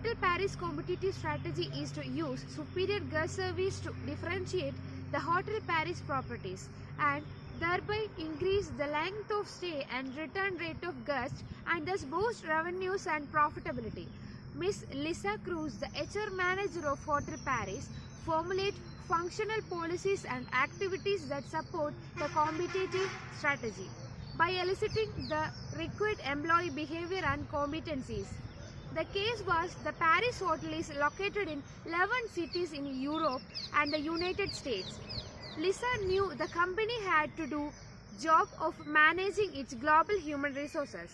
Hotel Paris' competitive strategy is to use superior guest service to differentiate the Hotel Paris properties and thereby increase the length of stay and return rate of guests and thus boost revenues and profitability. Ms. Lisa Cruz, the HR manager of Hotel Paris, formulate functional policies and activities that support the competitive strategy by eliciting the required employee behavior and competencies. The case was the Paris hotel is located in 11 cities in Europe and the United States. Lisa knew the company had to do job of managing its global human resources.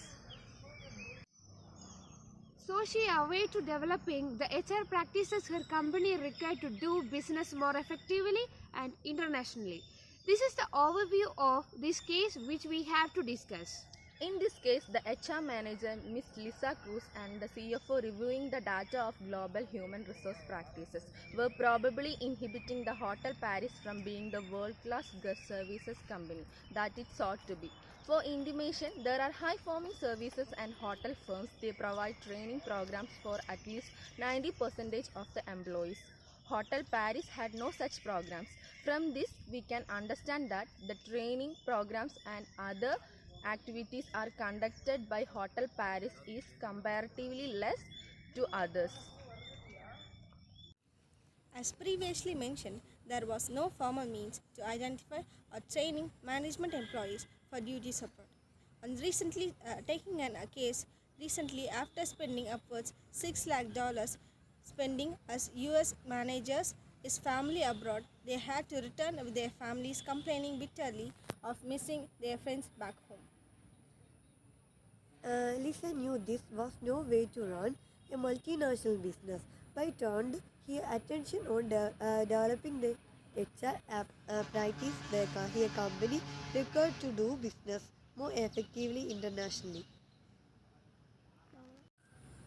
So she away to developing the HR practices her company required to do business more effectively and internationally. This is the overview of this case which we have to discuss. In this case, the HR manager, Ms. Lisa Cruz, and the CFO reviewing the data of global human resource practices were probably inhibiting the Hotel Paris from being the world-class guest services company that it sought to be. For intimation, there are high-forming services and hotel firms. They provide training programs for at least 90% of the employees. Hotel Paris had no such programs. From this, we can understand that the training programs and other activities are conducted by Hotel Paris is comparatively less to others. As previously mentioned, there was no formal means to identify or training management employees for duty support. And recently, taking a case recently after spending upwards $6 lakh spending as US managers his family abroad, they had to return with their families complaining bitterly of missing their friends back home. Lisa knew this was no way to run a multinational business, but turned her attention on developing the HR practice that her company required to do business more effectively internationally.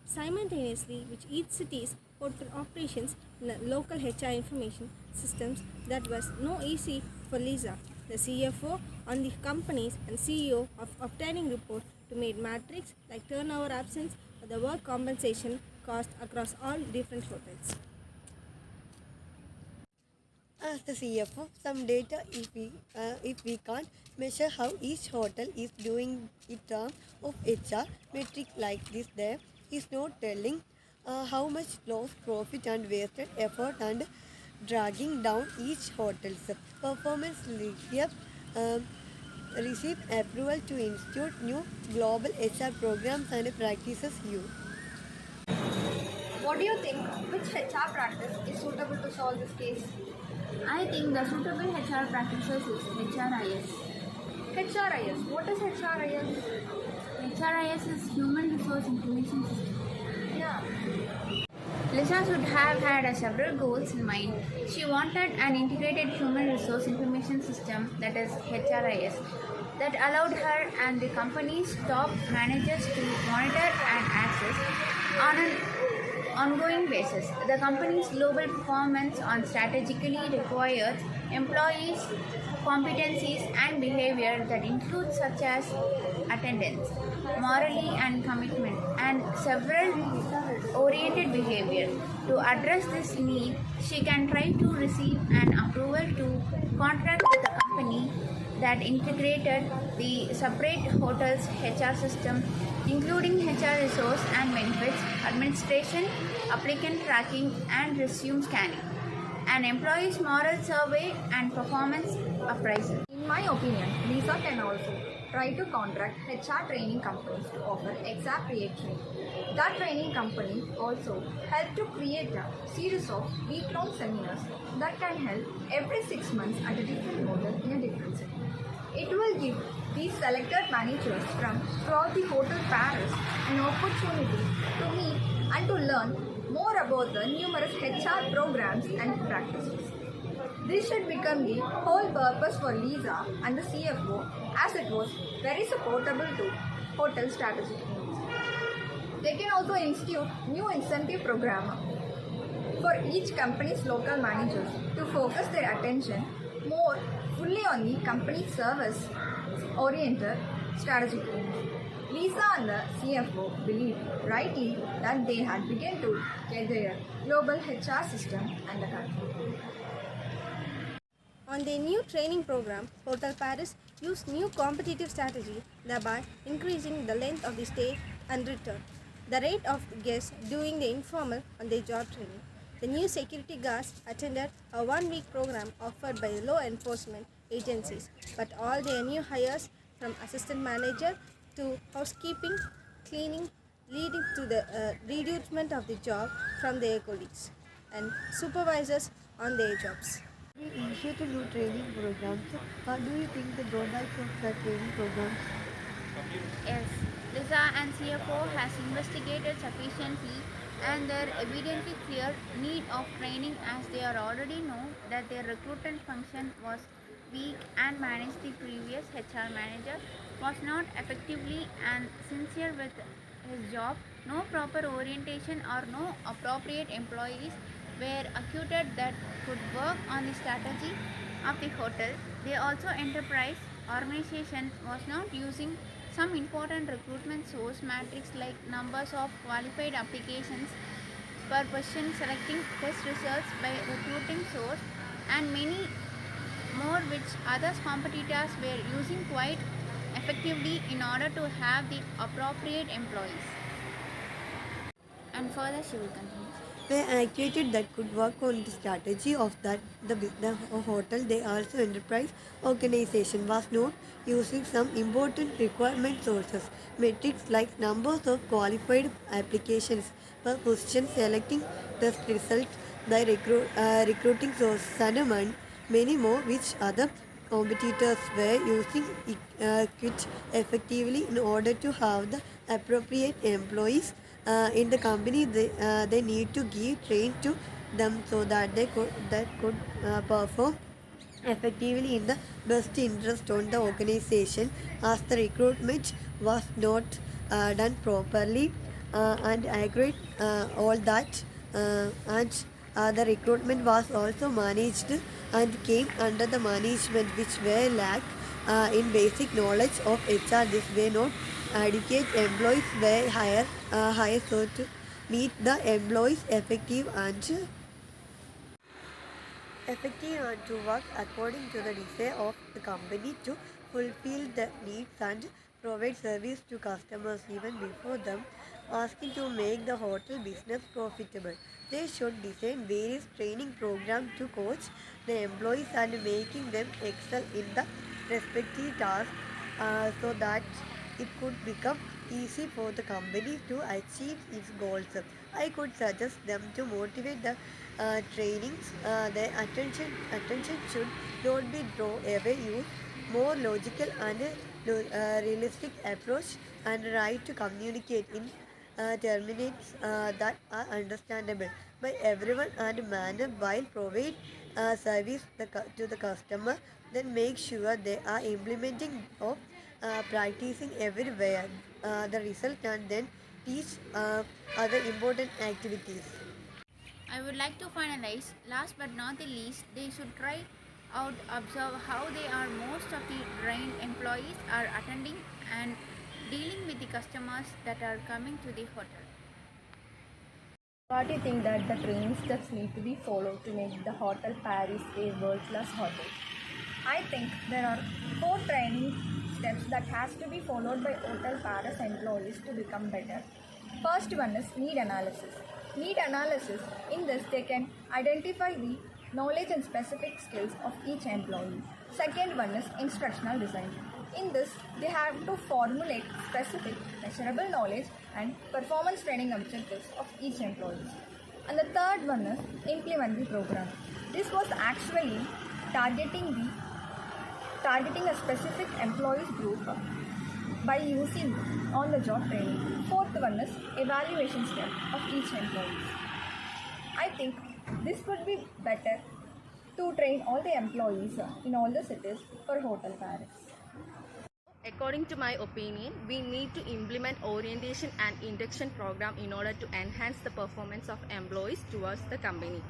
Simultaneously, with each city's hotel operations in local HR information systems, that was no easy for Lisa, the CFO, on the companies and CEO of obtaining reports to make metrics like turnover absence or the work compensation cost across all different hotels. As the CFO, some data if we can't measure how each hotel is doing in terms of HR metric like this, there is no telling how much lost profit and wasted effort and dragging down each hotel's performance. Receive approval to institute new global HR programs and practices. What do you think? Which HR practice is suitable to solve this case? I think the suitable HR practices is HRIS. HRIS. What is HRIS? HRIS is Human Resource Information System. Yeah. Lisa should have had several goals in mind. She wanted an integrated human resource information system, that is HRIS, that allowed her and the company's top managers to monitor and access on an ongoing basis the company's global performance on strategically required employees, competencies and behavior that include such as attendance, morally and commitment, and several oriented behavior. To address this need, she can try to receive an approval to contract with a company that integrated the separate hotel's HR system, including HR resource and benefits, administration, applicant tracking and resume scanning, an employee's moral survey and performance appraisal. In my opinion, Lisa can also try to contract HR training companies to offer expatriate training. That training company also help to create a series of week-long seminars that can help every 6 months at a different hotel in a different city. It will give these selected managers from throughout the Hotel Paris an opportunity to meet and to learn more about the numerous HR programs and practices. This should become the whole purpose for Lisa and the CFO, as it was very supportable to hotel strategic needs. They can also institute new incentive program for each company's local managers to focus their attention more fully on the company service oriented strategic needs. Lisa and the CFO believed rightly that they had begun to get their global HR system under control. On their new training program, Hotel Paris used new competitive strategy, thereby increasing the length of the stay and return, the rate of guests doing the informal on-the-job training. The new security guards attended a one-week program offered by law enforcement agencies, but all their new hires, from assistant manager to housekeeping, cleaning, leading to the reducement of the job from their colleagues and supervisors on their jobs. We initiated new training programs. What do you think the drawbacks of the training programs? Yes, Lisa and CFO has investigated sufficiently and there evidently clear need of training as they are already know that their recruitment function was weak and managed the previous HR manager was not effectively and sincere with his job. No proper orientation or no appropriate employees were acquitted that could work on the strategy of the hotel. They also enterprise organization was not using some important recruitment source matrix like numbers of qualified applications per question, selecting test results by recruiting source and many more which other competitors were using quite effectively in order to have the appropriate employees. And further she will continue. They activated that could work on the strategy of the hotel. They also enterprise organization was not using some important requirement sources, metrics like numbers of qualified applications per question, selecting test results by recruiting sources and many more which other competitors were using quite effectively in order to have the appropriate employees in the company. They need to give train to them so that they could perform effectively in the best interest on the organization as the recruitment was not done properly and accurate all that and the recruitment was also managed and came under the management which were lack in basic knowledge of HR. This way not adequate employees were hired so to meet the employees effective and to work according to the desire of the company to fulfill the needs and provide service to customers even before them asking to make the hotel business profitable. They should design various training programs to coach the employees and making them excel in the respective tasks so that it could become easy for the company to achieve its goals. I could suggest them to motivate the trainings. Their attention should not be drawn away. Use more logical and realistic approach and right to communicate in terminates that are understandable by everyone and manner while provide service to the customer. Then make sure they are implementing or practicing everywhere the result and then teach other important activities. I would like to finalize, last but not the least, they should try out observe how they are most of the trained employees are attending and dealing with the customers that are coming to the hotel. What do you think that the training steps need to be followed to make the Hotel Paris a world-class hotel? I think there are 4 training steps that has to be followed by Hotel Paris employees to become better. First one is need analysis. Need analysis, in this they can identify the knowledge and specific skills of each employee. Second one is instructional design. In this, they have to formulate specific, measurable knowledge and performance training objectives of each employee. And the third one is implement the program. This was actually targeting a specific employees group by using on-the-job training. Fourth one is evaluation step of each employee. I think this would be better to train all the employees in all the cities for Hotel Paris. According to my opinion, we need to implement orientation and induction program in order to enhance the performance of employees towards the company.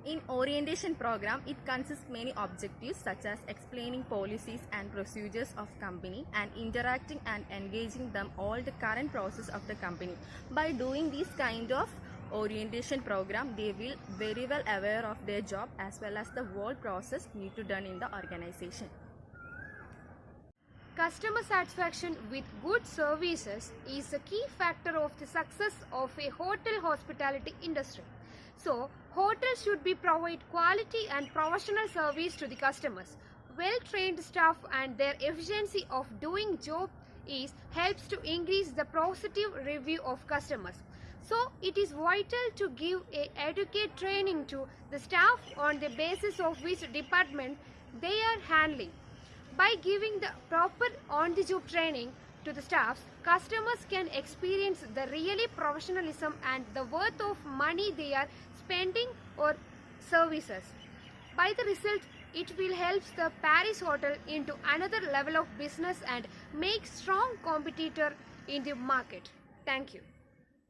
In orientation program, it consists many objectives such as explaining policies and procedures of company and interacting and engaging them all the current process of the company. By doing this kind of orientation program, they will very well aware of their job as well as the whole process need to done in the organization. Customer satisfaction with good services is a key factor of the success of a hotel hospitality industry. So, hotels should be provide quality and professional service to the customers. Well-trained staff and their efficiency of doing job helps to increase the positive review of customers. So, it is vital to give a adequate training to the staff on the basis of which department they are handling. By giving the proper on-the-job training to the staffs, customers can experience the really professionalism and the worth of money they are spending or services. By the result, it will help the Paris hotel into another level of business and make strong competitor in the market. Thank you.